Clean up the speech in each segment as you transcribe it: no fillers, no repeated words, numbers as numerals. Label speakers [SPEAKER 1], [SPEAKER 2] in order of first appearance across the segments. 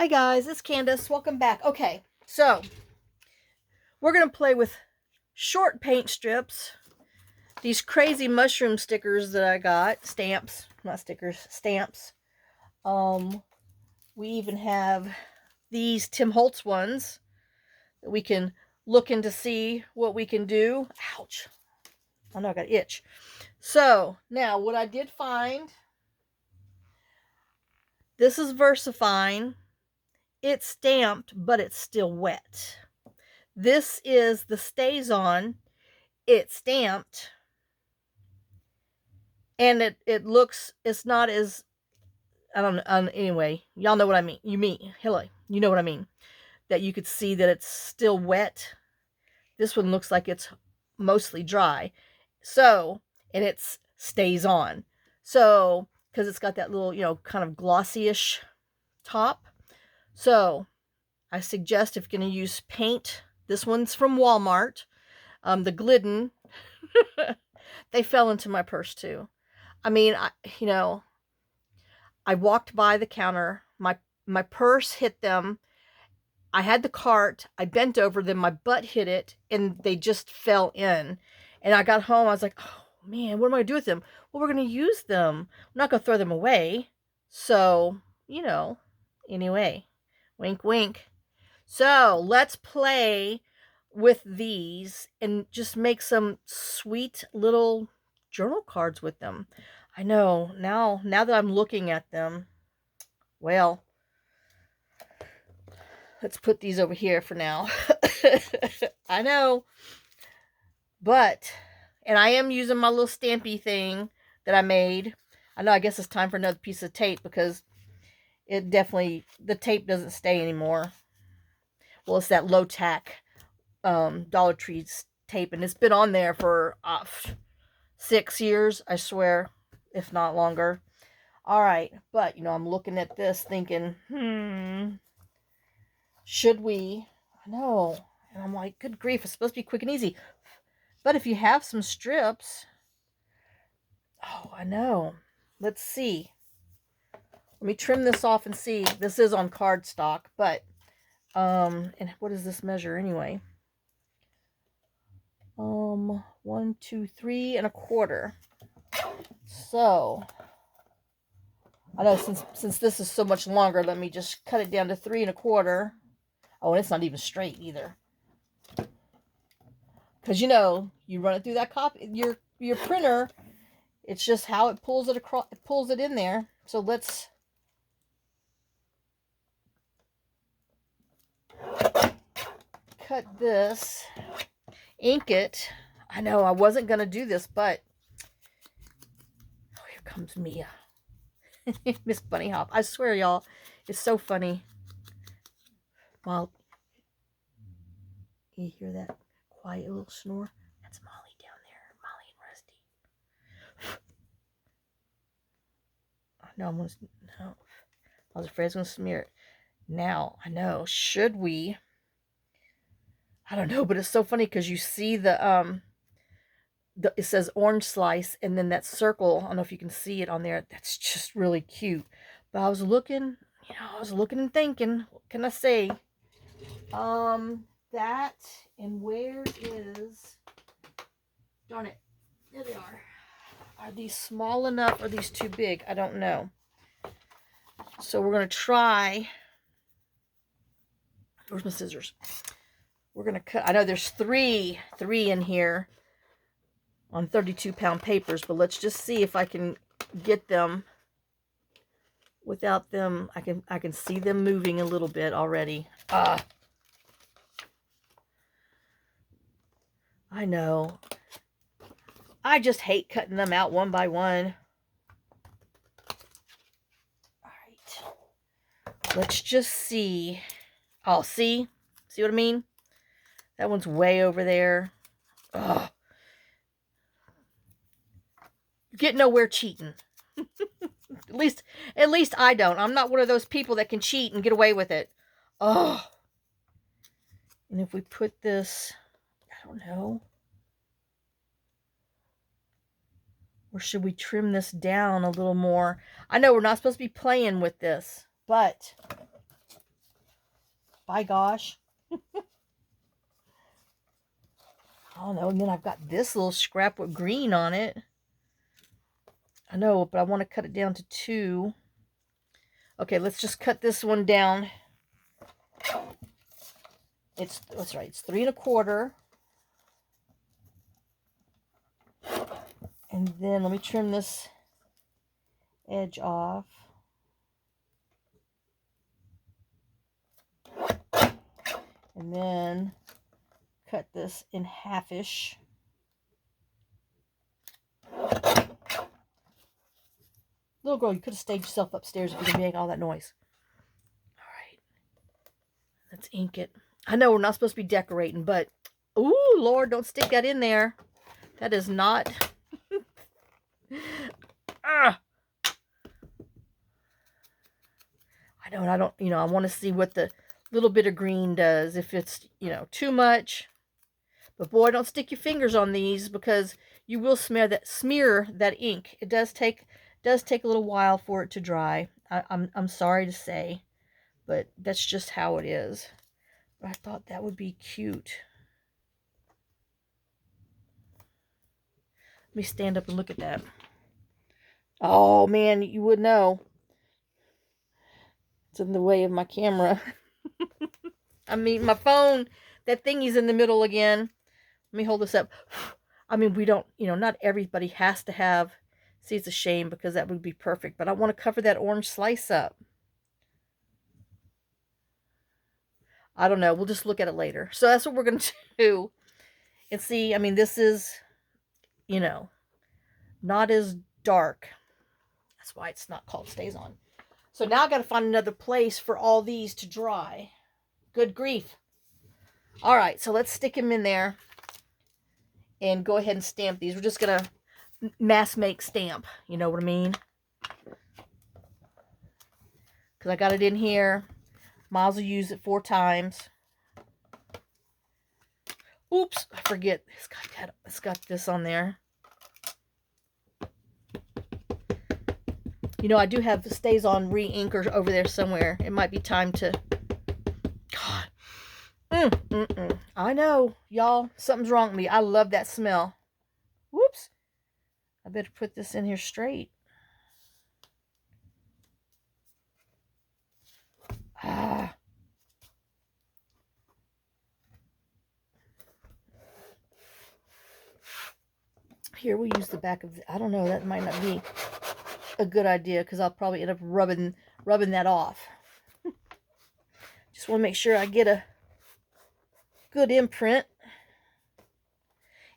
[SPEAKER 1] Hi guys, it's Candace. Welcome back. Okay, so we're going to play with short paint strips. These crazy mushroom stickers that I got. Stamps. Not stickers. Stamps. We even have these Tim Holtz ones that we can look into see what we can do. Ouch. I know I got an itch. So, now what I did find. This is VersaFine. It's stamped, but it's still wet. This is the Stays On. It's stamped. And it looks, it's not as, I don't know, anyway, y'all know what I mean. Hello, you know what I mean. That you could see that it's still wet. This one looks like it's mostly dry. So, and it stays on. So, because it's got that little, kind of glossy-ish top. So, I suggest if you're going to use paint, this one's from Walmart. The Glidden, they fell into my purse too. I mean, I walked by the counter. My purse hit them. I had the cart. I bent over them. My butt hit it, and they just fell in. And I got home. I was like, oh, man, what am I going to do with them? Well, we're going to use them. I'm not going to throw them away. So, anyway, wink, wink. So, let's play with these and just make some sweet little journal cards with them. I know, now that I'm looking at them, well, let's put these over here for now. I know, but, and I am using my little stampy thing that I made. I know, I guess it's time for another piece of tape because it definitely, the tape doesn't stay anymore. Well, it's that low tack Dollar Tree tape, and it's been on there for 6 years, I swear, if not longer. All right, but I'm looking at this thinking, should we? I know, and I'm like, good grief, it's supposed to be quick and easy. But if you have some strips, oh, I know. Let's see. Let me trim this off and see. This is on cardstock, but and what does this measure anyway? 1, 2, 3 1/4. So I know since this is so much longer, let me just cut it down to 3 1/4. Oh, and it's not even straight either. Because you run it through that copy, your printer. It's just how it pulls it across, it pulls it in there. So let's cut this, ink it. I know I wasn't gonna do this, but oh, here comes Mia. Miss Bunny Hop. I swear, y'all, it's so funny. Well, you hear that quiet little snore? That's Molly down there. Molly and Rusty. No, no. I was afraid I was going to smear it. Now, I know. Should we? I don't know, but it's so funny because you see it says orange slice, and then that circle. I don't know if you can see it on there. That's just really cute. But I was looking, and thinking, what can I say? That, and where is, darn it, there they are. Are these small enough, or are these too big? I don't know. So we're going to try, where's my scissors? We're going to cut, I know there's three in here on 32-pound papers, but let's just see if I can get them without them. I can see them moving a little bit already. I know. I just hate cutting them out one by one. All right. Let's just see. Oh, see? See what I mean? That one's way over there. Ugh. You get nowhere cheating. At least I don't. I'm not one of those people that can cheat and get away with it. Oh. And if we put this, I don't know. Or should we trim this down a little more? I know we're not supposed to be playing with this, but by gosh. I don't know. And then I've got this little scrap with green on it. I know, but I want to cut it down to 2. Okay, let's just cut this one down. That's right. It's 3 1/4. And then let me trim this edge off. And then cut this in halfish. Little girl, you could have stayed yourself upstairs if you didn't make all that noise. All right. Let's ink it. I know we're not supposed to be decorating, but ooh, Lord, don't stick that in there. That is not. Ah. I don't, I want to see what the little bit of green does. If it's, too much. But boy, don't stick your fingers on these because you will smear that ink. It does take a little while for it to dry. I'm sorry to say, but that's just how it is. But I thought that would be cute. Let me stand up and look at that. Oh man, you would know. It's in the way of my camera. I mean, my phone, that thingy's in the middle again. Let me hold this up. I mean, we don't, not everybody has to have, see, it's a shame because that would be perfect, but I want to cover that orange slice up. I don't know. We'll just look at it later. So that's what we're going to do. And see, I mean, this is, not as dark. That's why it's not called Stays On. So now I got to find another place for all these to dry. Good grief. All right, so let's stick them in there and go ahead and stamp these. We're just going to mass make stamp. You know what I mean? Because I got it in here. Miles will use it 4 times. Oops, I forget. It's got this on there. I do have Stays On re-inker over there somewhere. It might be time to... God. I know, y'all. Something's wrong with me. I love that smell. Whoops. I better put this in here straight. Ah. Here, we'll use the back of I don't know, that might not be a good idea because I'll probably end up rubbing that off. Just want to make sure I get a good imprint.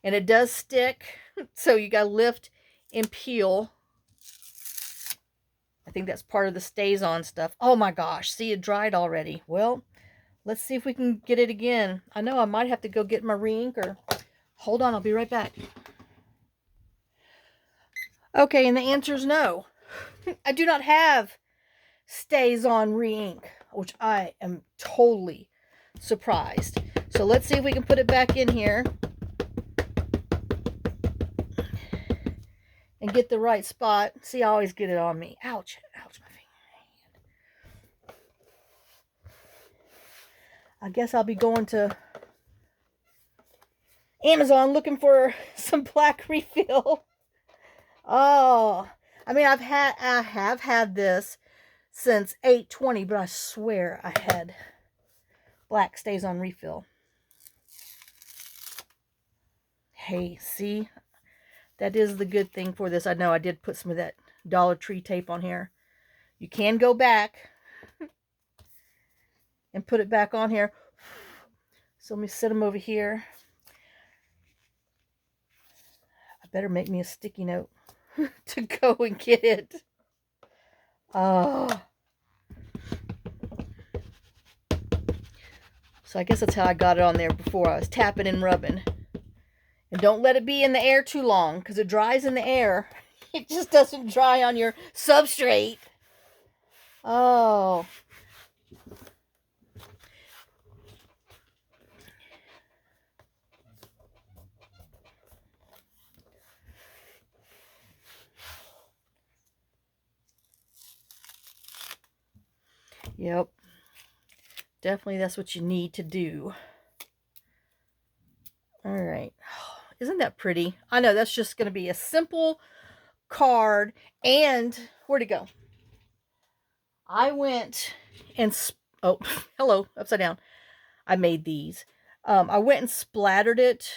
[SPEAKER 1] And it does stick, so you gotta lift and peel. I think that's part of the Stays On stuff. Oh my gosh, see, it dried already. Well, let's see if we can get it again. I know I might have to go get my re-inker. Hold on, I'll be right back. Okay, and the answer is no. I do not have Stays On re-ink, which I am totally surprised. So let's see if we can put it back in here and get the right spot. See, I always get it on me. Ouch, ouch, my finger. I guess I'll be going to Amazon looking for some black refill. Oh, I mean, I have had this since 8/20, but I swear I had black Stays On refill. Hey, see, that is the good thing for this. I know I did put some of that Dollar Tree tape on here. You can go back and put it back on here. So let me set them over here. I better make me a sticky note to go and get it. Oh. So I guess that's how I got it on there before. I was tapping and rubbing. And don't let it be in the air too long, because it dries in the air. It just doesn't dry on your substrate. Oh. Yep. Definitely that's what you need to do. All right. Isn't that pretty? I know that's just going to be a simple card. And where'd it go? I went and, oh, hello, upside down. I made these. I went and splattered it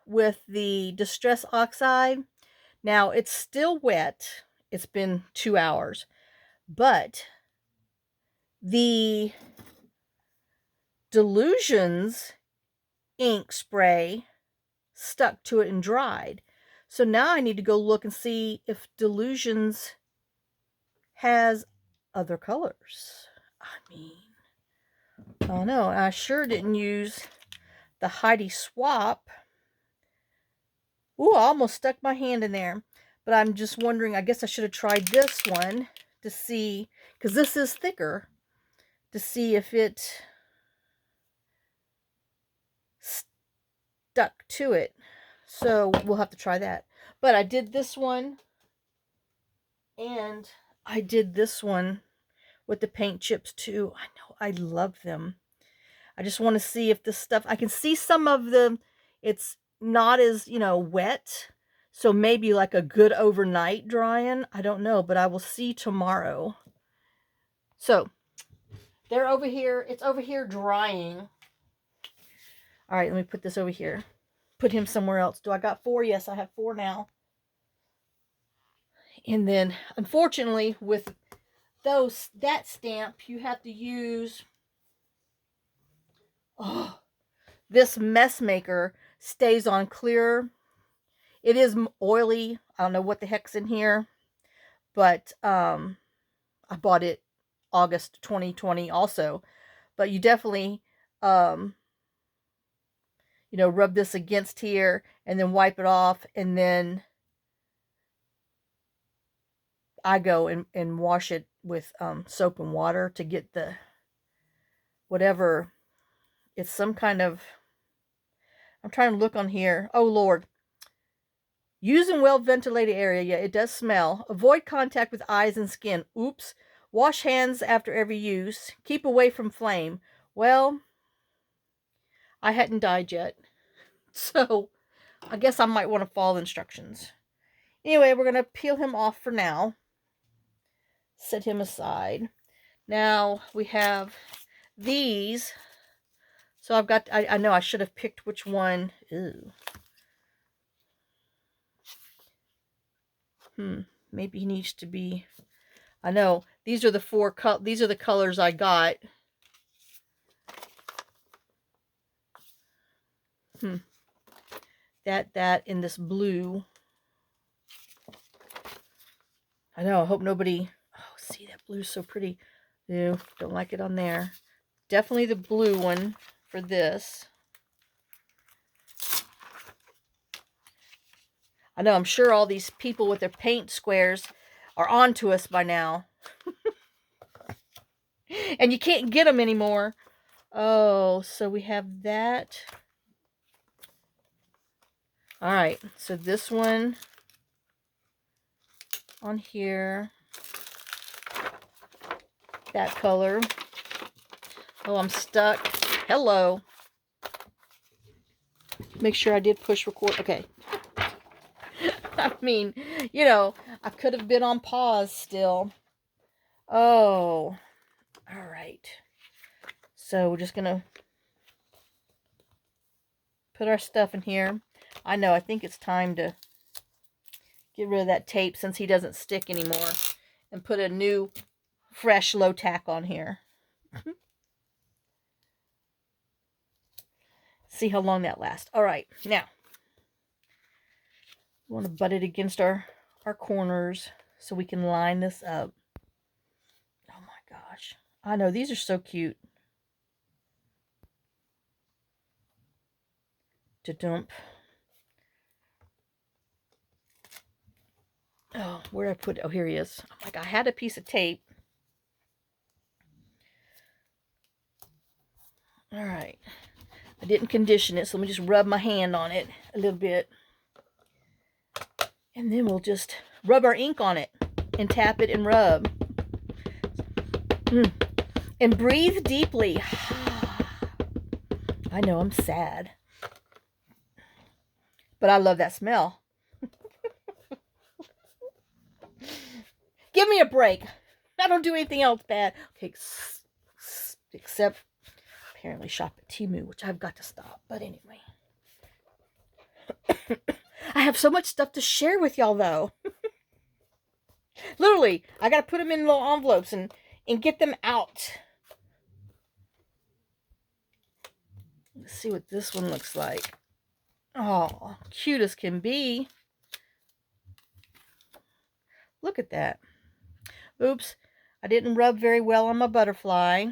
[SPEAKER 1] with the Distress Oxide. Now, it's still wet. It's been 2 hours. But the Delusion's ink spray stuck to it and dried. So now I need to go look and see if Delusion's has other colors. I mean, oh no, I sure didn't use the Heidi Swap. Ooh, I almost stuck my hand in there. But I'm just wondering, I guess I should have tried this one to see, because this is thicker, to see if it stuck to it. So we'll have to try that. But I did this one, and I did this one with the paint chips too. I know, I love them. I just want to see if this stuff, I can see some of the, it's not as, you know, wet. So maybe like a good overnight drying. I don't know, but I will see tomorrow. So they're over here. It's over here drying. All right, let me put this over here. Put him somewhere else. Do I got 4? Yes, I have 4 now. And then, unfortunately, with that stamp, you have to use this Mess Maker stays on clear. It is oily. I don't know what the heck's in here, but I bought it August 2020 also. But you definitely you know, rub this against here and then wipe it off, and then I go and wash it with soap and water to get the whatever. It's some kind of, I'm trying to look on here. Oh Lord. Use in well-ventilated area. Yeah, it does smell. Avoid contact with eyes and skin. Oops. Wash hands after every use. Keep away from flame. Well, I hadn't died yet. So, I guess I might want to follow instructions. Anyway, we're going to peel him off for now. Set him aside. Now, we have these. So, I've got, I know I should have picked which one. Ew. Maybe he needs to be, I know, these are the these are the colors I got. That, in this blue. I know, I hope nobody, oh, see, that blue's so pretty. Ew, don't like it on there. Definitely the blue one for this. I know, I'm sure all these people with their paint squares are on to us by now. And you can't get them anymore. Oh, so we have that. All right, so this one on here. That color. Oh, I'm stuck. Hello. Make sure I did push record. Okay. I mean, you know, I could have been on pause still. Oh. All right. So we're just going to put our stuff in here. I know, I think it's time to get rid of that tape since he doesn't stick anymore. And put a new, fresh low tack on here. See how long that lasts. All right. Now, we want to butt it against our corners so we can line this up. Oh my gosh. I know, these are so cute. To dump. Oh, where did I put it? Oh, here he is. I'm like, I had a piece of tape. All right. I didn't condition it, so let me just rub my hand on it a little bit. And then we'll just rub our ink on it and tap it and rub. And breathe deeply. I know, I'm sad. But I love that smell. Give me a break. I don't do anything else bad. Okay, except apparently shop at Temu, which I've got to stop. But anyway. I have so much stuff to share with y'all, though. Literally, I got to put them in little envelopes and get them out. Let's see what this one looks like. Oh, cute as can be. Look at that. Oops, I didn't rub very well on my butterfly.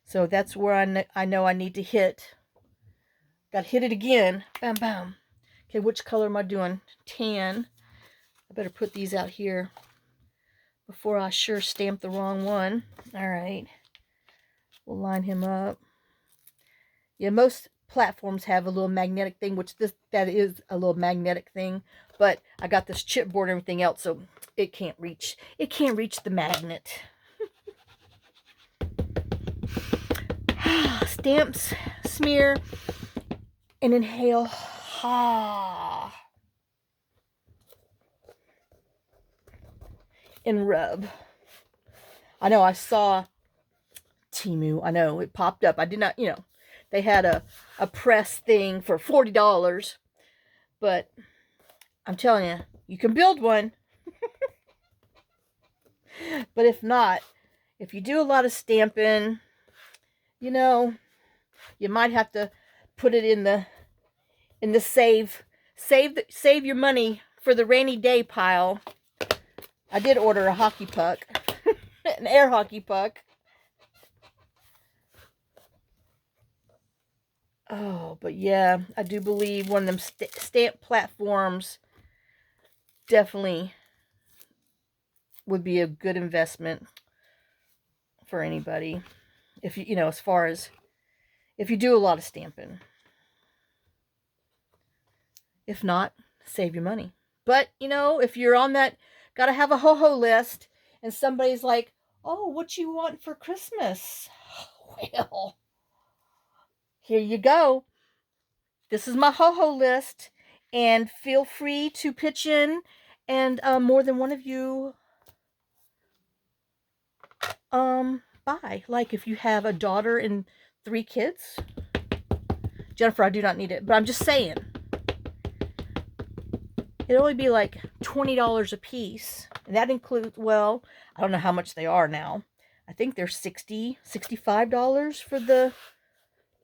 [SPEAKER 1] So that's where I know I need to hit. Got to hit it again. Bam, bam. Okay, which color am I doing? Tan. I better put these out here before I sure stamp the wrong one. All right. We'll line him up. Yeah, most platforms have a little magnetic thing, which that is a little magnetic thing. But I got this chipboard and everything else, so it can't reach the magnet. Stamps, smear, and inhale. And rub. I know, I saw Temu. I know, it popped up. I did not, they had a press thing for $40. But I'm telling you, you can build one. But if not, if you do a lot of stamping, you might have to put it in the save your money for the rainy day pile. I did order a hockey puck, an air hockey puck. Oh, but yeah, I do believe one of them stamp platforms definitely would be a good investment for anybody. If you, as far as if you do a lot of stamping. If not, save your money. But, if you're on that, got to have a ho-ho list, and somebody's like, oh, what you want for Christmas? Well, here you go. This is my ho-ho list, and feel free to pitch in, and more than one of you buy. Like if you have a daughter and 3 kids. Jennifer, I do not need it, but I'm just saying. It'd only be like $20 a piece. And that includes, well, I don't know how much they are now. I think they're $60, $65 for the,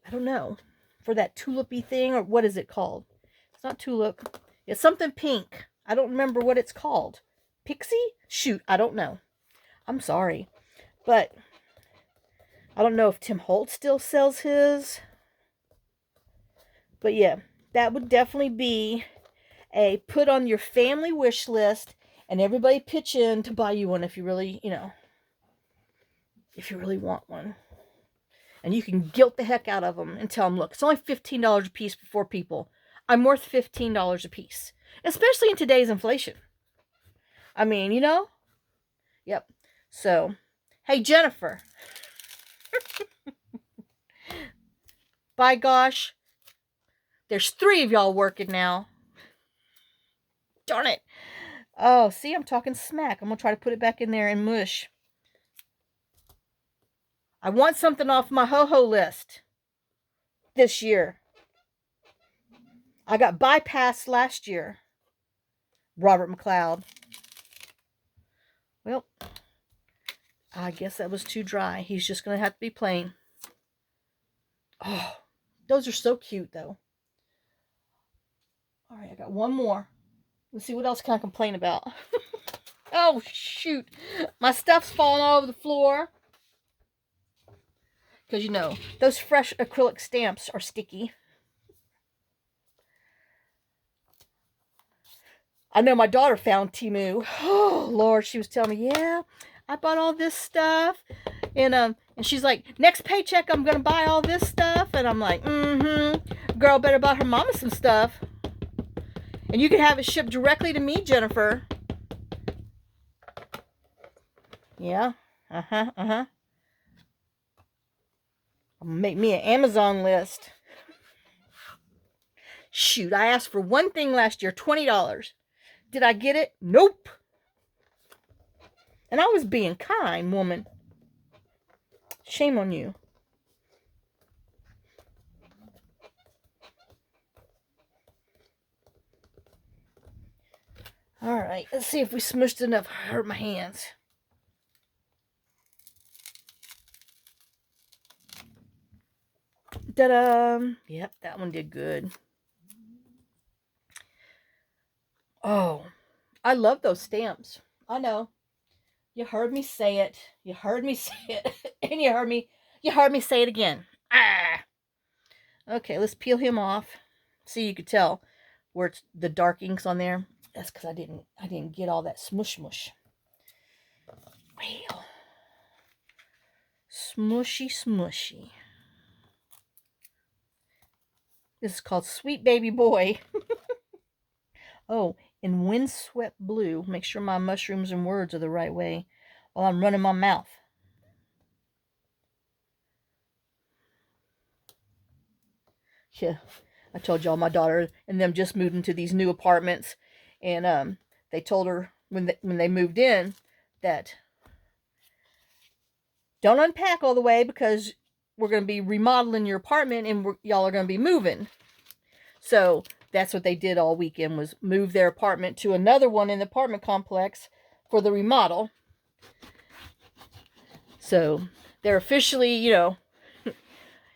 [SPEAKER 1] I don't know, for that tulipy thing, or what is it called? It's not tulip. It's something pink. I don't remember what it's called. Pixie? Shoot, I don't know. I'm sorry. But I don't know if Tim Holt still sells his. But yeah, that would definitely be a put on your family wish list, and everybody pitch in to buy you one if you really, if you really want one. And you can guilt the heck out of them and tell them, look, it's only $15 a piece for 4 people. I'm worth $15 a piece, especially in today's inflation. I mean, Yep. So, hey, Jennifer. By gosh, there's 3 of y'all working now. Darn it. Oh, see, I'm talking smack. I'm going to try to put it back in there and mush. I want something off my ho-ho list this year. I got bypassed last year. Robert McLeod. Well, I guess that was too dry. He's just going to have to be plain. Oh, those are so cute, though. All right, I got one more. Let's see, what else can I complain about? Oh, shoot. My stuff's falling all over the floor. Because, those fresh acrylic stamps are sticky. I know my daughter found Temu. Oh, Lord, she was telling me, yeah, I bought all this stuff. And she's like, next paycheck, I'm going to buy all this stuff. And I'm like, girl better buy her mama some stuff. And you can have it shipped directly to me, Jennifer. Yeah. I'm gonna make me an Amazon list. Shoot, I asked for one thing last year, $20. Did I get it? Nope. And I was being kind, woman. Shame on you. All right, let's see if we smushed enough. Hurt my hands. Ta-da! Yep, that one did good. Oh, I love those stamps. I know. You heard me say it. You heard me say it. And you heard me say it again. Ah. Okay, let's peel him off. See, you could tell where it's the dark inks on there. That's because I didn't get all that smush. Well, smushy. This is called Sweet Baby Boy. Oh, in windswept blue. Make sure my mushrooms and words are the right way while I'm running my mouth. Yeah, I told y'all my daughter and them just moved into these new apartments, and they told her when they moved in that don't unpack all the way because we're going to be remodeling your apartment and y'all are going to be moving. So that's what they did all weekend, was move their apartment to another one in the apartment complex for the remodel. So they're officially,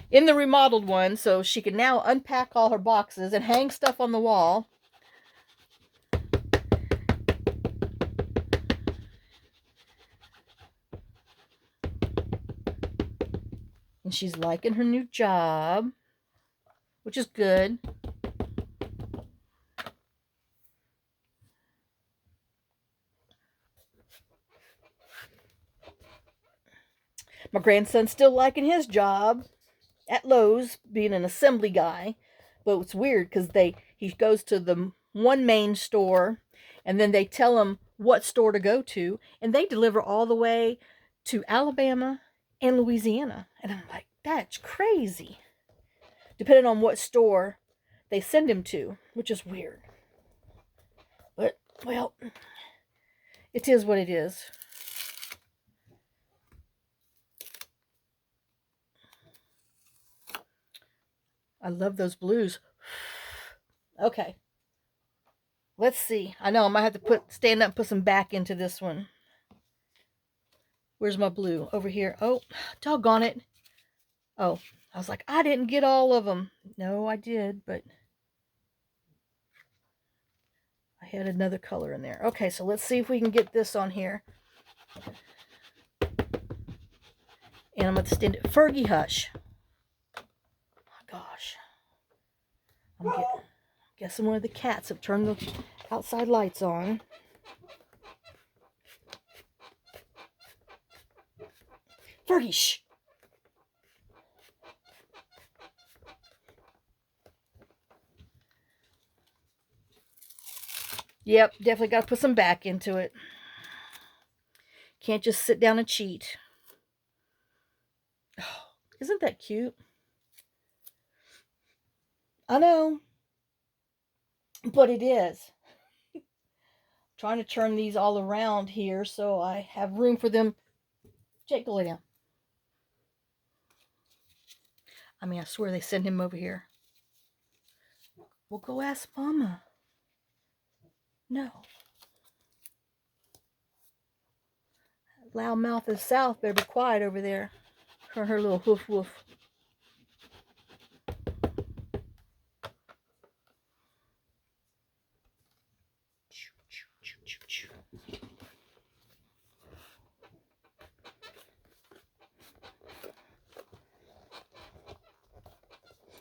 [SPEAKER 1] in the remodeled one, so she can now unpack all her boxes and hang stuff on the wall. And she's liking her new job, which is good. My grandson's still liking his job at Lowe's, being an assembly guy. But it's weird because he goes to the one main store, and then they tell him what store to go to, and they deliver all the way to Alabama and Louisiana. And I'm like, that's crazy. Depending on what store they send him to, which is weird. But, well, it is what it is. I love those blues. Okay. Let's see. I know I might have to stand up and put some back into this one. Where's my blue? Over here. Oh, doggone it. Oh, I was like, I didn't get all of them. No, I did, but I had another color in there. Okay, so let's see if we can get this on here. And I'm going to stand it. Fergie Hush. Oh, gosh. I'm guessing one of the cats have turned the outside lights on. Fergie, shh. Yep, definitely got to put some back into it. Can't just sit down and cheat. Oh, isn't that cute? I know, but it is. Trying to turn these all around here so I have room for them. Jake, go lay down. I mean, I swear they send him over here. Well, go ask Mama. No. Loudmouth of the South better be quiet over there. Her little hoof woof.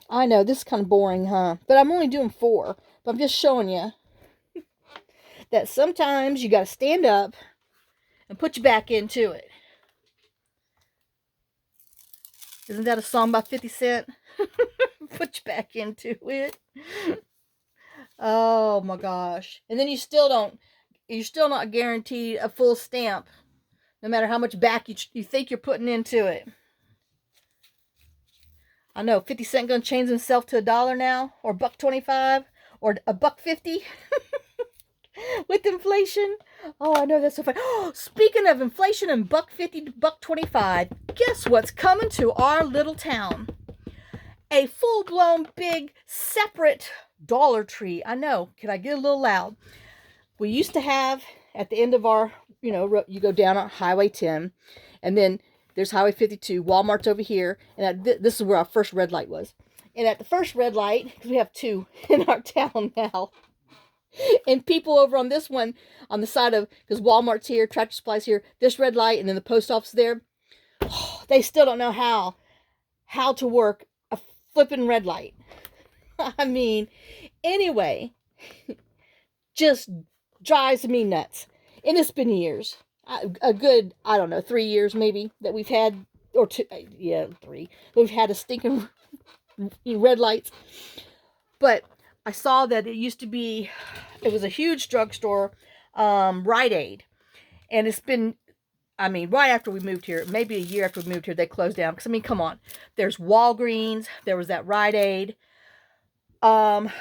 [SPEAKER 1] I know, this is kind of boring, huh? But I'm only doing 4. But I'm just showing you that sometimes you got to stand up and put your back into it. Isn't that a song by 50 Cent? Put your back into it. Oh my gosh. And then you're still not guaranteed a full stamp, no matter how much back you think you're putting into it. I know 50 cent gonna change himself to $1 now, or $1.25, or $1.50 with inflation. Oh, I know, that's so funny. Oh, speaking of inflation and $1.50 to $1.25, guess what's coming to our little town? A full-blown, big, separate Dollar Tree. I know. Can I get a little loud? We used to have at the end of our, you go down on Highway 10, and then there's Highway 52. Walmart's over here, and this is where our first red light was. And at the first red light, because we have 2 in our town now, and people over on this one, on the side of, because Walmart's here, Tractor Supply's here, this red light, and then the post office there, they still don't know how to work a flipping red light. I mean, anyway, just drives me nuts. And it's been years. A good, I don't know, 3 years maybe that we've had, or 2, yeah, 3. We've had a stinking red lights. But I saw that it used to be, it was a huge drugstore, Rite Aid. And it's been, I mean, right after we moved here, maybe a year after we moved here, they closed down. Because, I mean, come on. There's Walgreens. There was that Rite Aid. Walmart.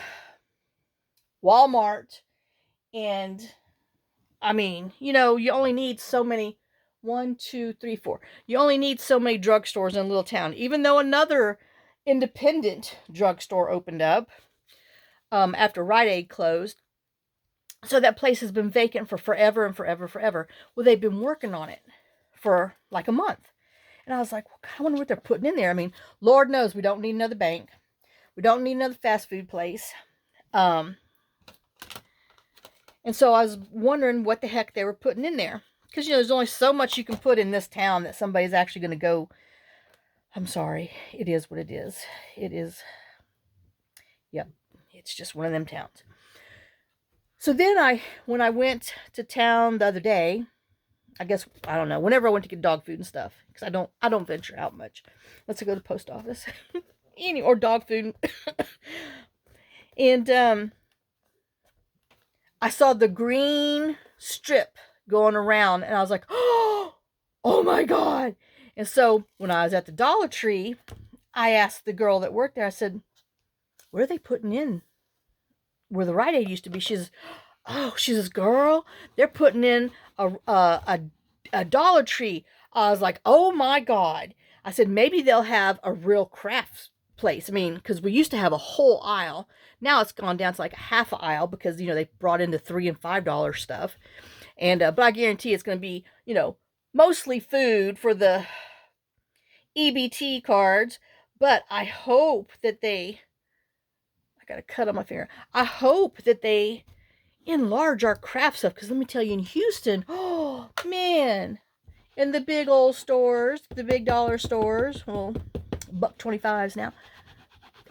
[SPEAKER 1] And, I mean, you only need so many. 1, 2, 3, 4. You only need so many drugstores in a little town. Even though another independent drugstore opened up after Rite Aid closed. So that place has been vacant for forever and forever, forever. Well, they've been working on it for like a month. And I was like, well, God, I wonder what they're putting in there. I mean, Lord knows we don't need another bank. We don't need another fast food place. And so I was wondering what the heck they were putting in there. Because, there's only so much you can put in this town that somebody's actually going to go, I'm sorry, it is what it is. It is, yep, it's just one of them towns. So then when I went to town the other day, I guess, I don't know, whenever I went to get dog food and stuff, because I don't venture out much. Let's go to the post office. Or dog food. And I saw the green strip going around, and I was like, oh my God. And so when I was at the Dollar Tree, I asked the girl that worked there, I said, what are they putting in where the Rite Aid used to be? She says, girl, they're putting in a Dollar Tree. I was like, oh my God. I said, maybe they'll have a real crafts place. I mean, because we used to have a whole aisle. Now it's gone down to like a half aisle because, they brought in the $3 and $5 stuff. And, but I guarantee it's going to be, mostly food for the EBT cards. But I hope that I got a cut on my finger. I hope that they enlarge our craft stuff. Because let me tell you, in Houston, oh, man, in the big old stores, the big dollar stores, well, $1.25s now.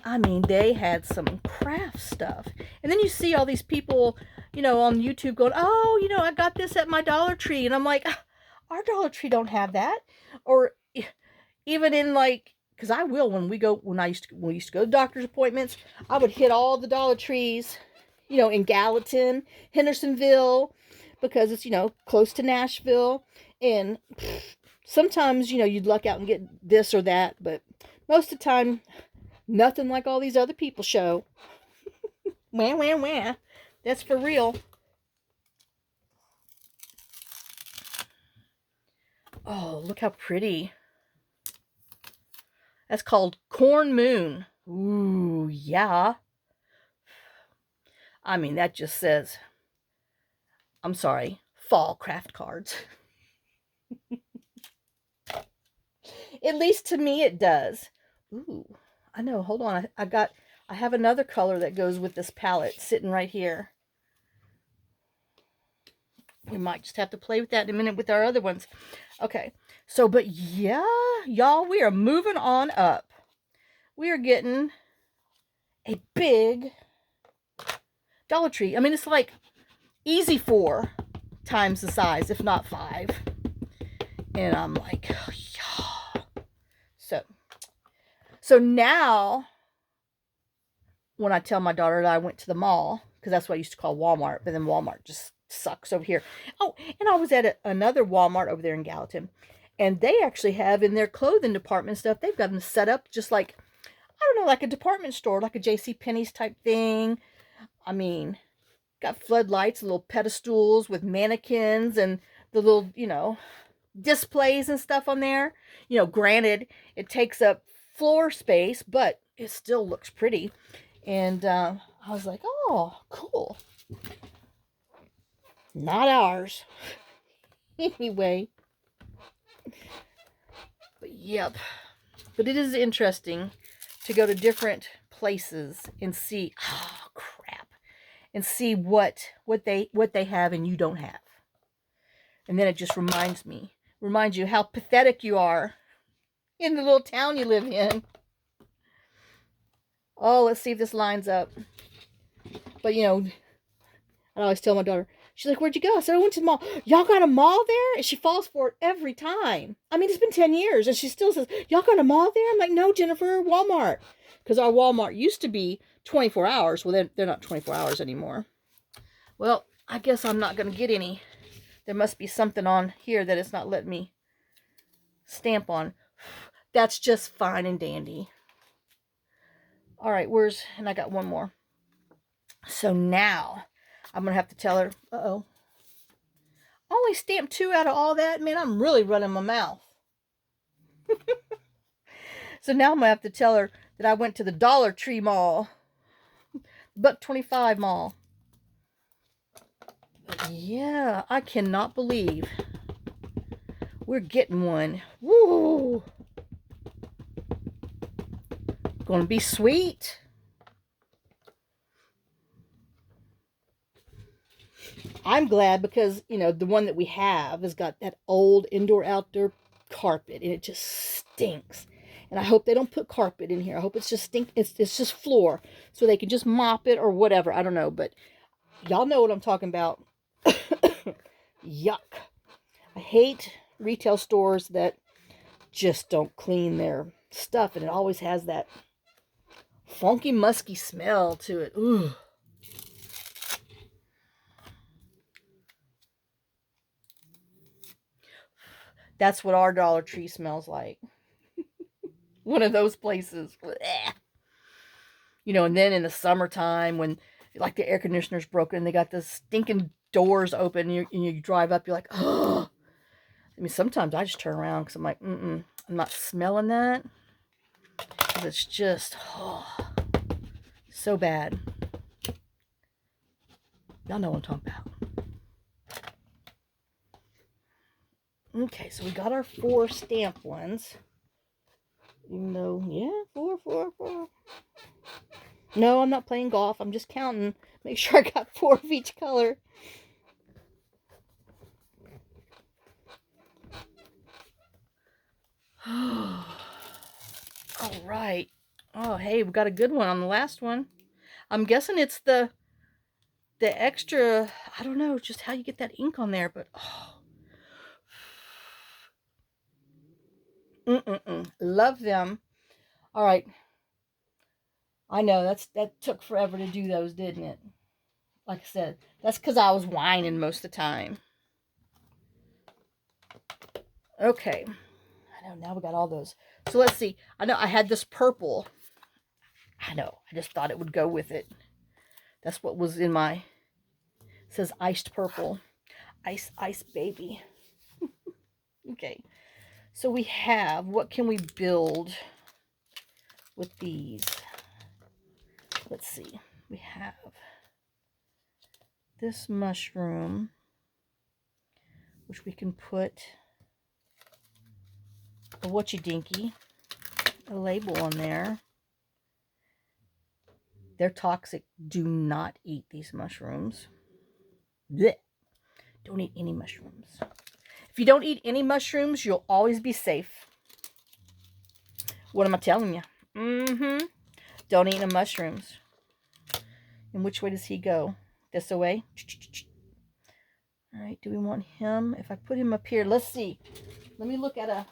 [SPEAKER 1] I mean, they had some craft stuff. And then you see all these people, on YouTube going, oh, I got this at my Dollar Tree. And I'm like, our Dollar Tree don't have that. Or even in like, because I will when we used to go to doctor's appointments, I would hit all the Dollar Trees, in Gallatin, Hendersonville, because it's, close to Nashville. And sometimes, you'd luck out and get this or that. But most of the time, nothing like all these other people show. Wah, wah, wah. That's for real. Oh, look how pretty. That's called Corn Moon. Ooh, yeah. I mean, that just says, I'm sorry, fall craft cards. At least to me it does. Ooh, I know. Hold on. I have another color that goes with this palette sitting right here. We might just have to play with that in a minute with our other ones. Okay. So, but yeah, y'all, we are moving on up. We are getting a big Dollar Tree. I mean, it's like easy 4 times the size, if not 5. And I'm like, oh, yeah. So now, when I tell my daughter that I went to the mall, because that's what I used to call Walmart, but then Walmart just sucks over here. Oh, and I was at another Walmart over there in Gallatin, and they actually have in their clothing department stuff, they've got them set up just like know, like a department store, like a J.C. Penney's type thing. I mean, got floodlights, little pedestals with mannequins and the little, you know, displays and stuff on there. You know, granted, it takes up floor space, but it still looks pretty. And I was like, oh, cool. Not ours. Anyway. But yep. But it is interesting to go to different places and see, oh crap, and see what they have and you don't have. And then it just reminds you how pathetic you are in the little town you live in. Oh, let's see if this lines up. But you know, I always tell my daughter, she's like, where'd you go? I said, I went to the mall. Y'all got a mall there? And she falls for it every time. I mean, it's been 10 years and she still says, y'all got a mall there? I'm like, no, Jennifer, Walmart. Because our Walmart used to be 24 hours. Well, they're not 24 hours anymore. Well, I guess I'm not going to get any. There must be something on here that it's not letting me stamp on. That's just fine and dandy. All right, and I got one more. So now I'm going to have to tell her, uh-oh. I only stamped 2 out of all that. Man, I'm really running my mouth. So now I'm going to have to tell her that I went to the Dollar Tree Mall. $1.25 mall. But yeah, I cannot believe we're getting one. Woo! Gonna be sweet. I'm glad because, you know, the one that we have has got that old indoor-outdoor carpet and it just stinks. And I hope they don't put carpet in here. I hope it's just it's just floor so they can just mop it or whatever. I don't know, but y'all know what I'm talking about. Yuck. I hate retail stores that just don't clean their stuff and it always has that funky, musky smell to it. Ooh. That's what our Dollar Tree smells like. One of those places. You know, and then in the summertime when like the air conditioner's broken and they got the stinking doors open and you drive up, you're like, oh. I mean, sometimes I just turn around because I'm like, I'm not smelling that. Because it's just, so bad. Y'all know what I'm talking about. Okay, so we got our 4 stamp ones. Even though, yeah, 4. No, I'm not playing golf. I'm just counting. Make sure I got 4 of each color. All right. Oh, hey, we got a good one on the last one. I'm guessing it's the extra, I don't know, just how you get that ink on there, but love them. All right. I know that took forever to do those, didn't it? Like I said, that's because I was whining most of the time. Okay. I know, now we got all those. So let's see. I know I had this purple. I know. I just thought it would go with it. That's what was in my... It says iced purple. Ice, ice, baby. Okay. So we have... What can we build with these? Let's see. We have this mushroom, which we can put a whatchy-dinky, a label on there. They're toxic. Do not eat these mushrooms. Blech. Don't eat any mushrooms. If you don't eat any mushrooms, you'll always be safe. What am I telling you? Don't eat no mushrooms. And which way does he go? This way? All right, do we want him? If I put him up here, let's see. Let me look at a...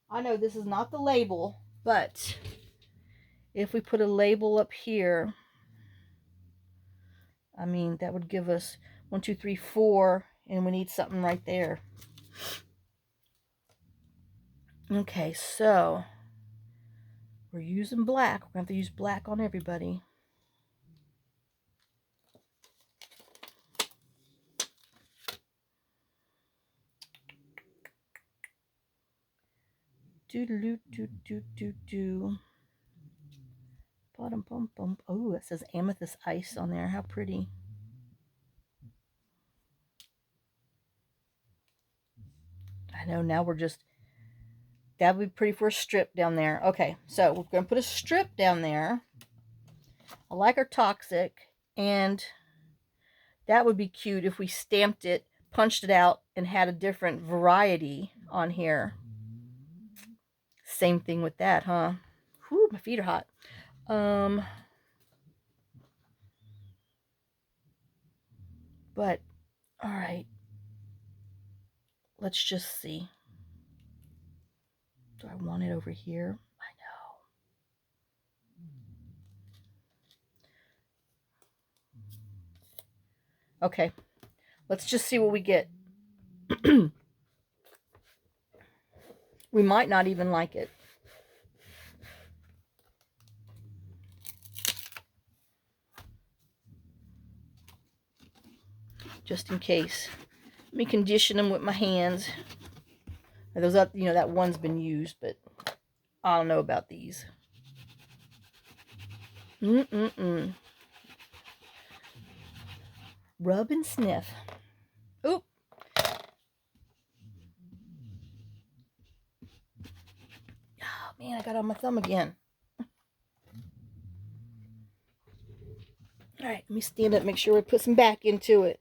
[SPEAKER 1] I know this is not the label, but if we put a label up here, I mean, that would give us 1, 2, 3, 4, and we need something right there. Okay, so We're using black. We're going to have to use black on everybody. Do. Bottom bump bump. Oh, it says amethyst ice on there. How pretty. I know, now we're just, that would be pretty for a strip down there. Okay, so we're going to put a strip down there. I like our toxic, and that would be cute if we stamped it, punched it out, and had a different variety on here. Same thing with that, huh? Whew, my feet are hot. But, all right. Let's just see. Do I want it over here? I know. Okay. Let's just see what we get. We might not even like it. Just in case. Let me condition them with my hands. Those up, you know, that one's been used, but I don't know about these. Rub and sniff. Oop. Oh man, I got it on my thumb again. All right, let me stand up, make sure we put some back into it.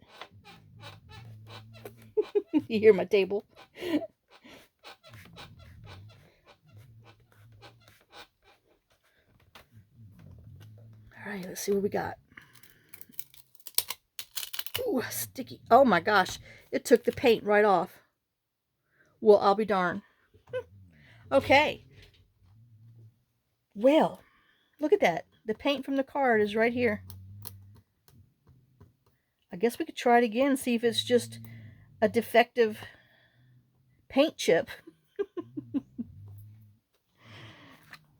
[SPEAKER 1] You hear my table? All right, let's see what we got. Ooh, sticky. Oh my gosh, it took the paint right off. Well, I'll be darned. Okay. Well, look at that. The paint from the card is right here. I guess we could try it again, see if it's just a defective paint chip.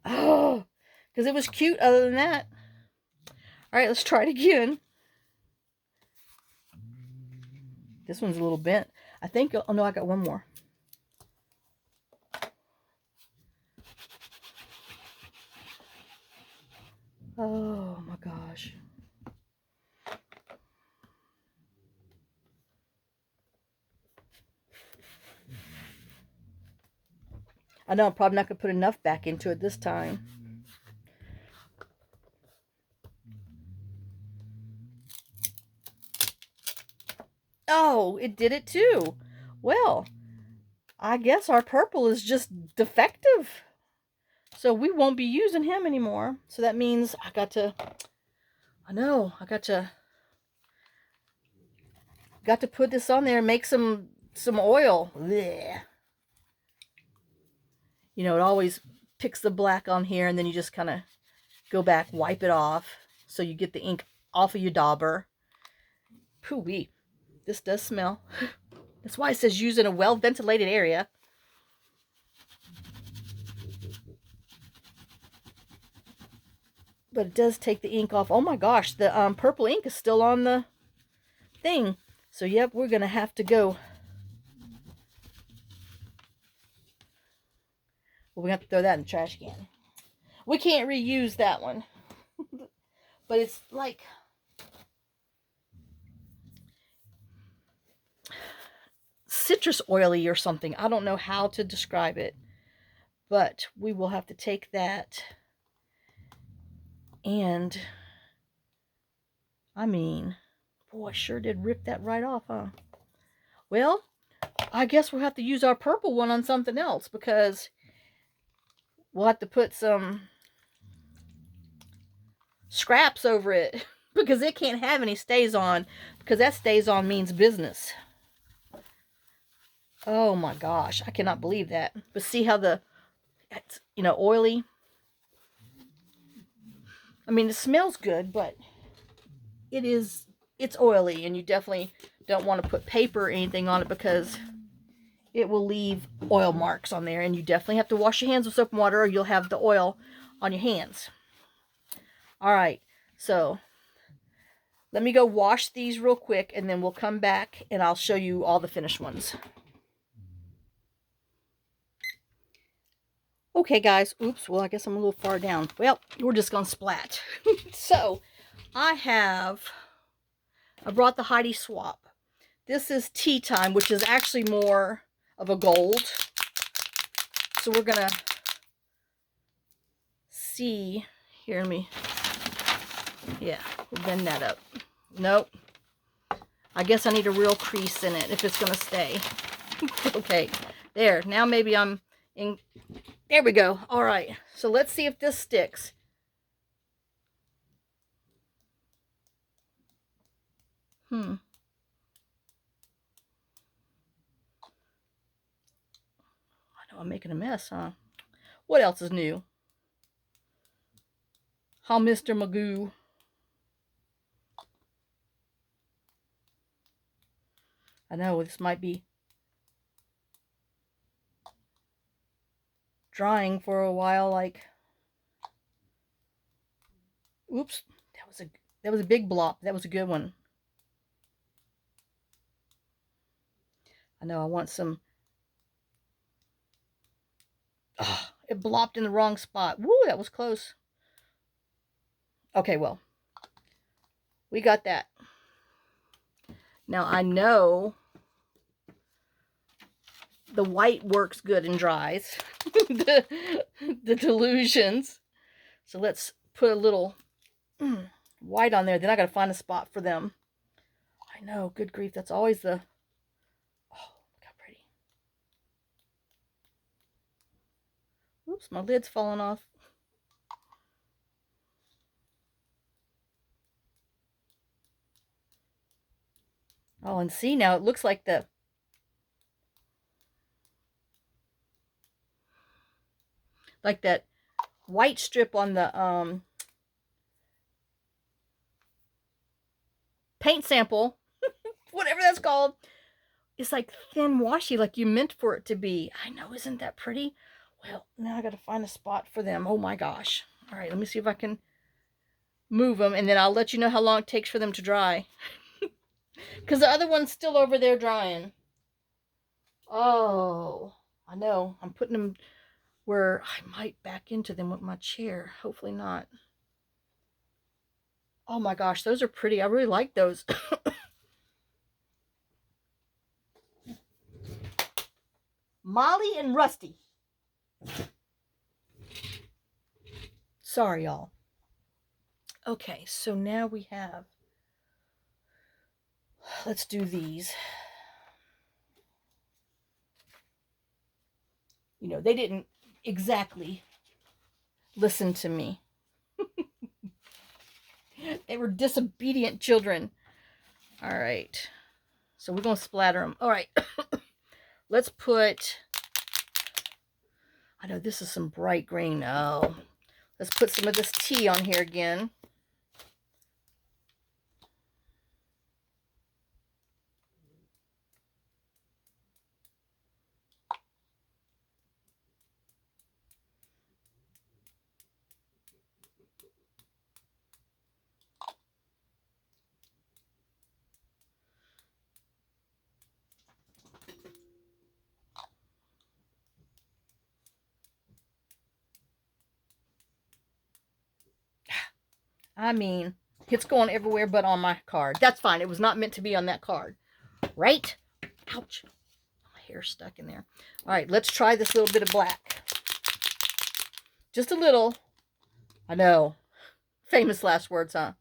[SPEAKER 1] Oh, because it was cute other than that. All right, let's try it again. This one's a little bent. I think, oh no, I got one more. Oh my gosh. I know I'm probably not going to put enough back into it this time. Oh, it did it too. Well, I guess our purple is just defective. So we won't be using him anymore. So that means I got to put this on there and make some oil. Blech. You know, it always picks the black on here, and then you just kind of go back, wipe it off, so you get the ink off of your dauber. Pooh-wee. This does smell. That's why it says use in a well-ventilated area. But it does take the ink off. Oh my gosh, the purple ink is still on the thing. So yep, we're going to have to go. Well, we have to throw that in the trash can. We can't reuse that one. But it's like citrus oily or something. I don't know how to describe it. But we will have to take that. And I mean, boy, I sure did rip that right off, huh? Well, I guess we'll have to use our purple one on something else, because we'll have to put some scraps over it, because it can't have any stays on, because that stays on means business. Oh my gosh, I cannot believe that. But see how it's, you know, oily. I mean, it smells good, but it's oily, and you definitely don't want to put paper or anything on it, because it will leave oil marks on there, and you definitely have to wash your hands with soap and water, or you'll have the oil on your hands. All right, so let me go wash these real quick, and then we'll come back and I'll show you all the finished ones. Okay, guys. Oops. Well, I guess I'm a little far down. Well, we're just going to splat. So, I brought the Heidi Swap. This is Tea Time, which is actually more of a gold. So, we're going to see. Here, let me. Yeah, we'll bend that up. Nope. I guess I need a real crease in it if it's going to stay. Okay. There. Now maybe I'm in. There we go. All right. So let's see if this sticks. I know I'm making a mess, huh? What else is new? How Mr. Magoo. I know this might be drying for a while, like. Oops. That was a big blob. That was a good one. I know I want some. Oh, it blopped in the wrong spot. Woo, that was close. Okay, well. We got that. Now I know the white works good and dries. the Delusions. So let's put a little white on there. Then I got to find a spot for them. I know. Good grief. That's always the... Oh, look how pretty. Oops, my lid's falling off. Oh, and see now, it looks like that white strip on the paint sample, whatever that's called, it's like thin washy, like you meant for it to be. I know, isn't that pretty? Well, now I got to find a spot for them. Oh my gosh. All right, let me see if I can move them, and then I'll let you know how long it takes for them to dry. Because the other one's still over there drying. Oh, I know. I'm putting them where I might back into them with my chair. Hopefully not. Oh my gosh, those are pretty. I really like those. Molly and Rusty. Sorry, y'all. Okay, so now we have... Let's do these. You know, they didn't exactly listen to me. They were disobedient children. All right. So we're going to splatter them. All right. Let's put... I know this is some bright green. Oh. Let's put some of this tea on here again. I mean, it's going everywhere but on my card. That's fine. It was not meant to be on that card. Right? Ouch. My hair's stuck in there. All right, let's try this little bit of black. Just a little. I know. Famous last words, huh?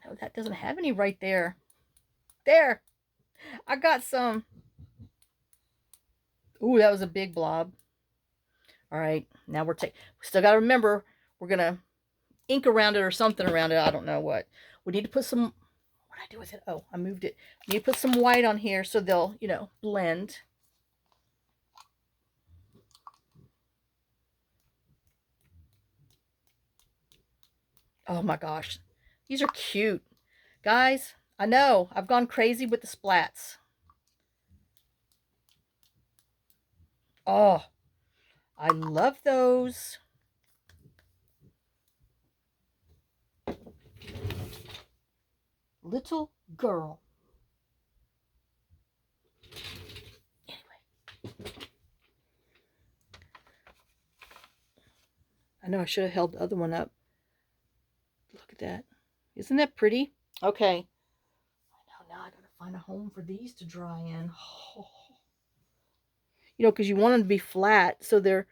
[SPEAKER 1] I know that doesn't have any right there. There. I got some. Ooh, that was a big blob. All right, now we still got to remember, we're going to ink around it or something around it. I don't know what. We need to put some... What did I do with it? Oh, I moved it. We need to put some white on here so they'll, you know, blend. Oh my gosh. These are cute. Guys, I know I've gone crazy with the splats. Oh, I love those. Little girl. Anyway. I know I should have held the other one up. Look at that. Isn't that pretty? Okay. I know now I gotta find a home for these to dry in. Oh. You know, because you want them to be flat so their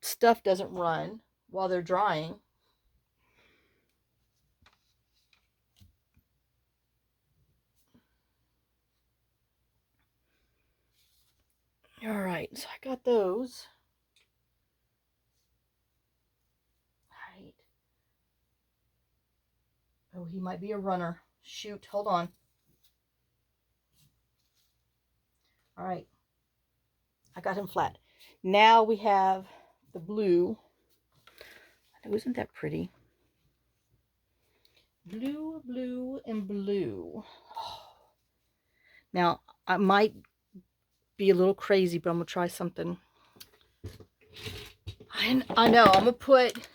[SPEAKER 1] stuff doesn't run while they're drying. All right, so I got those. All right. Oh, he might be a runner. Shoot, hold on. All right. I got him flat. Now we have the blue. Oh, isn't that pretty? Blue, blue, and blue. Oh. Now, I might be a little crazy, but I'm going to try something. I know, I'm going to put,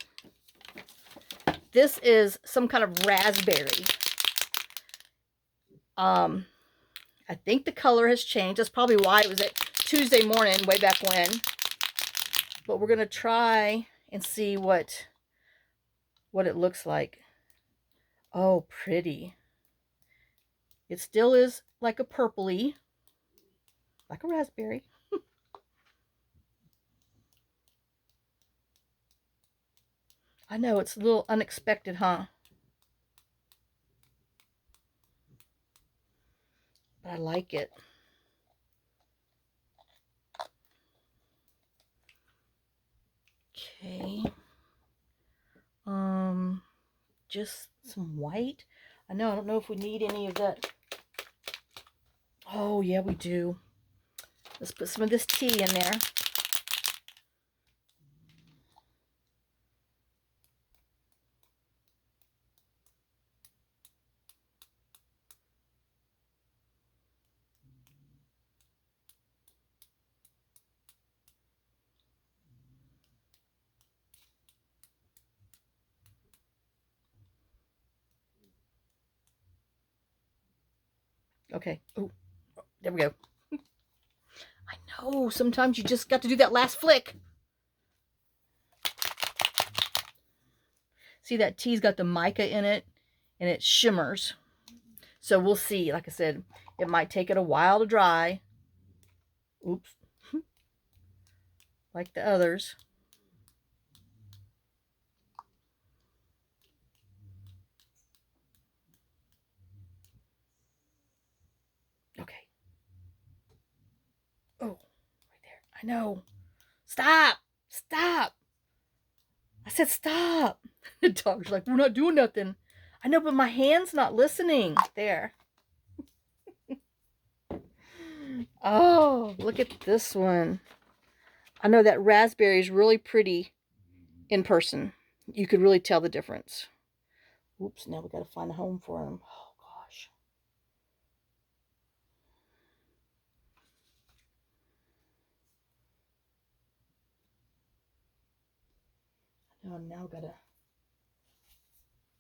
[SPEAKER 1] this is some kind of raspberry. I think the color has changed. That's probably why it was at Tuesday morning, way back when. But we're going to try and see what it looks like. Oh, pretty. It still is like a purpley, like a raspberry. I know, it's a little unexpected, huh? But I like it. Okay. Just some white. I don't know if we need any of that. Oh, yeah, we do. Let's put some of this tea in there. Okay. Oh, there we go. I know, sometimes you just got to do that last flick. See, that tea's got the mica in it, and it shimmers. So we'll see. Like I said, it might take it a while to dry. Oops. Like the others. Okay. Oh, right there. I know. Stop. Stop. I said stop. The dog's like, we're not doing nothing. I know, but my hand's not listening. There. Oh, look at this one. I know that raspberry is really pretty in person. You could really tell the difference. Oops, now we got to find a home for him. Oh, gosh. Now got to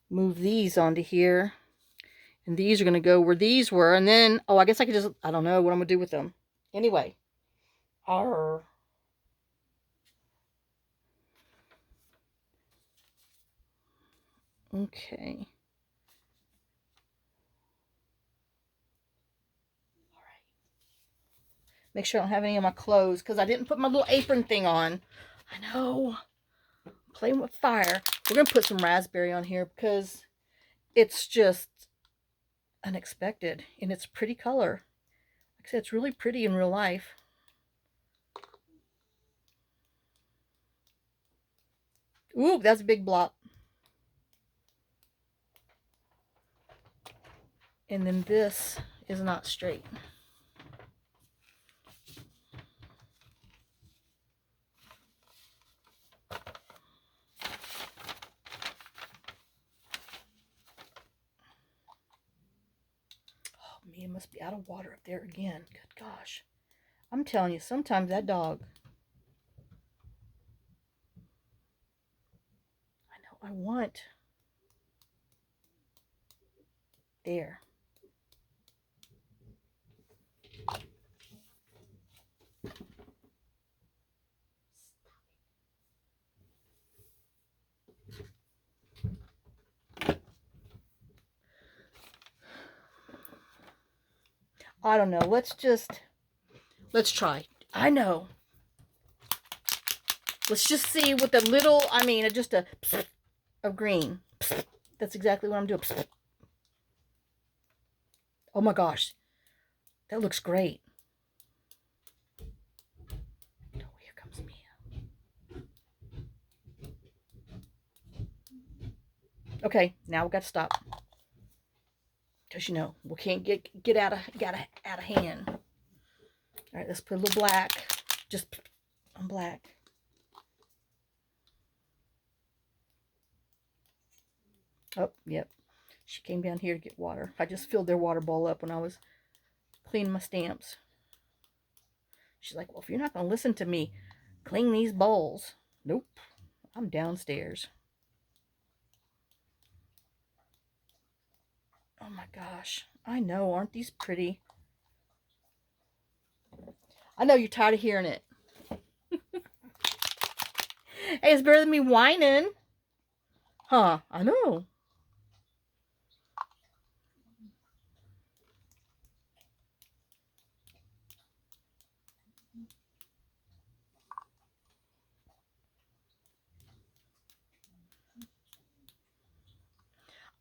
[SPEAKER 1] move these onto here. And these are going to go where these were. And then, oh, I guess I could just, I don't know what I'm going to do with them. Anyway. Arr. Okay. All right. Make sure I don't have any of my clothes because I didn't put my little apron thing on. I know. I'm playing with fire. We're going to put some raspberry on here because it's just unexpected. And it's a pretty color. Like I said, it's really pretty in real life. Ooh, that's a big blob. And then this is not straight. He must be out of water up there again. Good gosh. I'm telling you, sometimes that dog. I know, I want. There. I don't know. Let's try. I know. Let's just see with a little, I mean, just a of green. That's exactly what I'm doing. Oh my gosh. That looks great. Oh, here comes Mia. Okay, now we've got to stop. Because, you know, we can't get out of hand. All right, let's put a little black. Just on black. Oh, yep. She came down here to get water. I just filled their water bowl up when I was cleaning my stamps. She's like, well, if you're not going to listen to me clean these bowls. Nope. I'm downstairs. Oh my gosh. I know. Aren't these pretty? I know you're tired of hearing it. Hey, it's better than me whining. Huh. I know.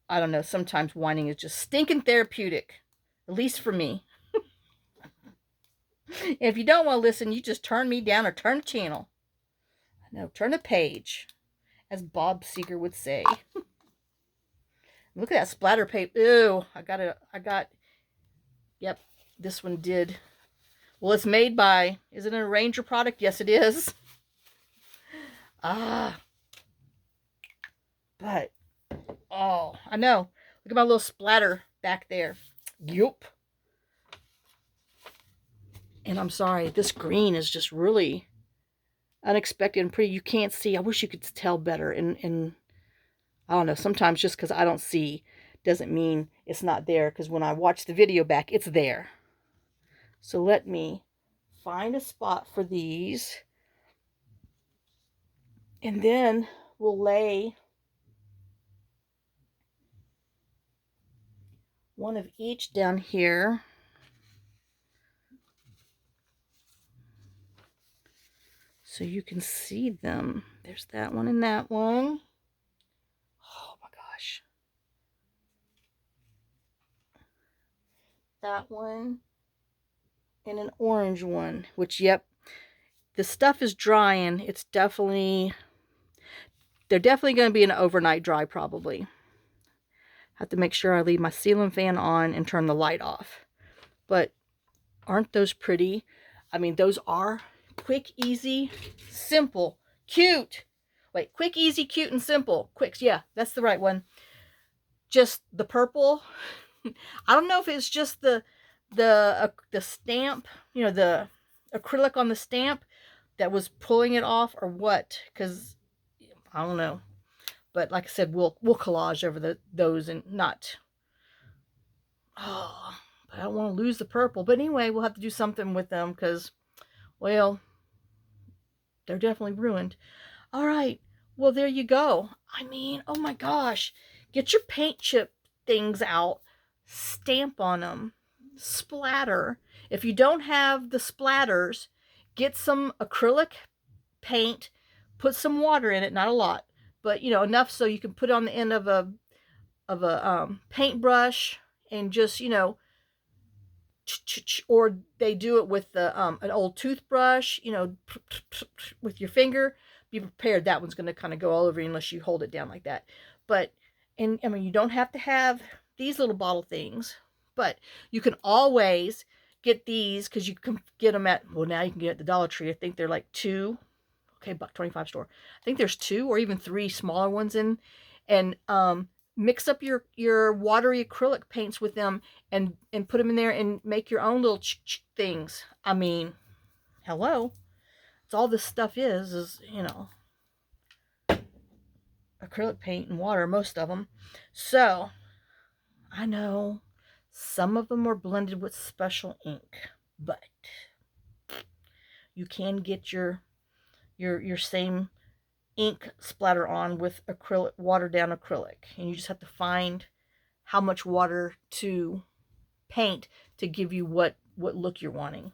[SPEAKER 1] I don't know. Sometimes whining is just stinking therapeutic. At least for me. If you don't want to listen, you just turn me down or turn the channel. No, turn the page, as Bob Seger would say. Look at that splatter paper. Ew, yep, this one did. Well, it's made by, is it an Ranger product? Yes, it is. But, oh, I know. Look at my little splatter back there. Yup. And I'm sorry, this green is just really unexpected and pretty. You can't see. I wish you could tell better. And I don't know, sometimes just because I don't see doesn't mean it's not there. Because when I watch the video back, it's there. So let me find a spot for these. And then we'll lay one of each down here. So you can see them. There's that one and that one. Oh my gosh. That one and an orange one, which, yep, the stuff is drying. It's definitely, they're definitely going to be an overnight dry probably. Have to make sure I leave my ceiling fan on and turn the light off. But aren't those pretty? I mean, those are quick, easy, simple, cute. Wait, quick, easy, cute, and simple. Quick, yeah, that's the right one. Just the purple. I don't know if it's just the stamp, you know, the acrylic on the stamp that was pulling it off or what, because I don't know. But like I said, we'll collage over those and not. Oh, but I don't want to lose the purple. But anyway, we'll have to do something with them because, well, they're definitely ruined. All right. Well, there you go. I mean, oh my gosh. Get your paint chip things out. Stamp on them. Splatter. If you don't have the splatters, get some acrylic paint. Put some water in it. Not a lot, but you know, enough so you can put it on the end of a paintbrush and just, you know, or they do it with the an old toothbrush, you know, with your finger. Be prepared, that one's going to kind of go all over you unless you hold it down like that. But, and I mean, you don't have to have these little bottle things, but you can always get these because you can get them at, well, now you can get at the Dollar Tree. I think they're like $2, okay, $1.25 store. I think there's 2 or even 3 smaller ones in, and mix up your watery acrylic paints with them and put them in there and make your own little things. I mean, hello. It's all this stuff is, you know, acrylic paint and water, most of them. So, I know some of them are blended with special ink, but you can get your same ink splatter on with acrylic, watered down acrylic, and you just have to find how much water to paint to give you what look you're wanting.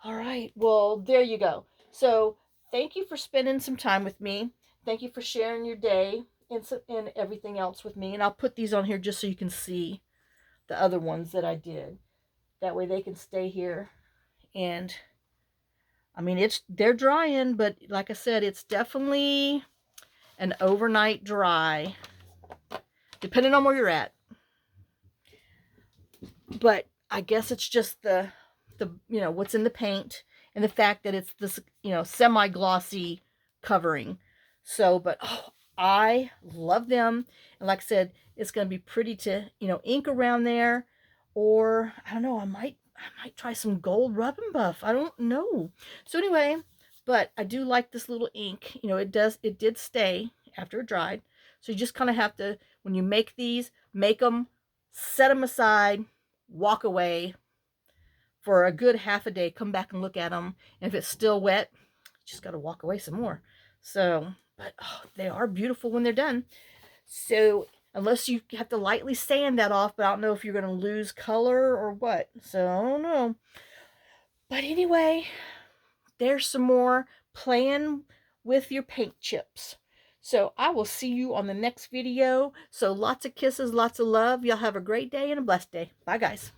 [SPEAKER 1] All right, well, there you go. So thank you for spending some time with me. Thank you for sharing your day and everything else with me. And I'll put these on here just so you can see the other ones that I did. That way they can stay here. And I mean, they're drying, but like I said, it's definitely an overnight dry, depending on where you're at. But I guess it's just the you know, what's in the paint and the fact that it's this, you know, semi-glossy covering. So, but oh, I love them. And like I said, it's going to be pretty to, you know, ink around there, or I don't know, I might try some gold rub and buff. I don't know. So anyway, but I do like this little ink. You know, it did stay after it dried. So you just kind of have to, when you make these, make them, set them aside, walk away for a good half a day, come back and look at them. And if it's still wet, just got to walk away some more. So, but oh, they are beautiful when they're done. So, unless you have to lightly sand that off, but I don't know if you're going to lose color or what. So, I don't know. But anyway, there's some more playing with your paint chips. So, I will see you on the next video. So, lots of kisses, lots of love. Y'all have a great day and a blessed day. Bye, guys.